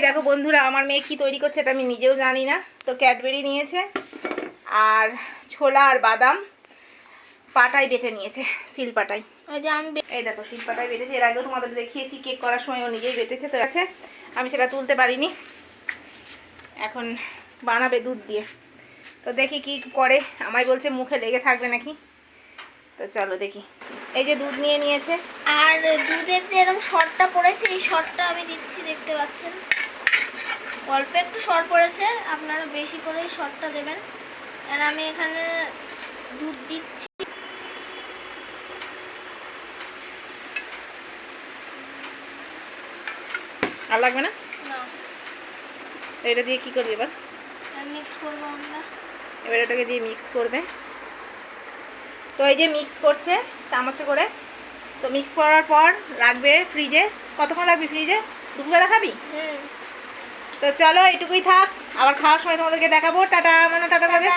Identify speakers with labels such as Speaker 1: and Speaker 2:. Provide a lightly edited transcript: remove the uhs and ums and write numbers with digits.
Speaker 1: দেখো বন্ধুরা, আমার মেয়ে কি তৈরি করছে এটা আমি নিজেও জানি না। তো ক্যাডবেরি নিয়েছে আর ছোলা আর বাদাম পাটায় বেটে নিয়েছে, শিল পাটায়।
Speaker 2: ওই যে আমি
Speaker 1: এই দেখো শিল পাটায় বেটেছে, এর আগেও তোমাদের দেখিয়েছি কেক করার সময় ও নিজেই বেটেছে। তো আছে, আমি সেটা তুলতে পারিনি, এখন বানাবে দুধ দিয়ে। তো দেখি কি করে, আমায় বলছে মুখে লেগে থাকবে নাকি। তো চলো দেখি। এই যে দুধ নিয়ে নিয়েছে,
Speaker 2: আর দুধের যে এরকম শর্টটা পড়েছে, এই শর্টটা আমি দিচ্ছি, দেখতে পাচ্ছেন অল্প একটু শর্ট পড়েছে, আপনারা বেশি করেই শর্টটা দেবেন। আর আমি এখানে দুধ দিচ্ছি।
Speaker 1: আর লাগবে না?
Speaker 2: না,
Speaker 1: তো এটা দিয়ে কি করবি এবার?
Speaker 2: মিক্স করবো আমরা।
Speaker 1: এবার এটাকে দিয়ে মিক্স করবে। তো এই যে মিক্স করছে চামচে করে। তো মিক্স করার পর রাখবে ফ্রিজে। কতক্ষণ রাখবি ফ্রিজে? দুপুরবেলা খাবি?
Speaker 2: হুম।
Speaker 1: তো চলো এটুকুই থাক, আবার খাওয়ার সময় তোমাদেরকে দেখাবো। টাটা, মানে টাটা করে দে।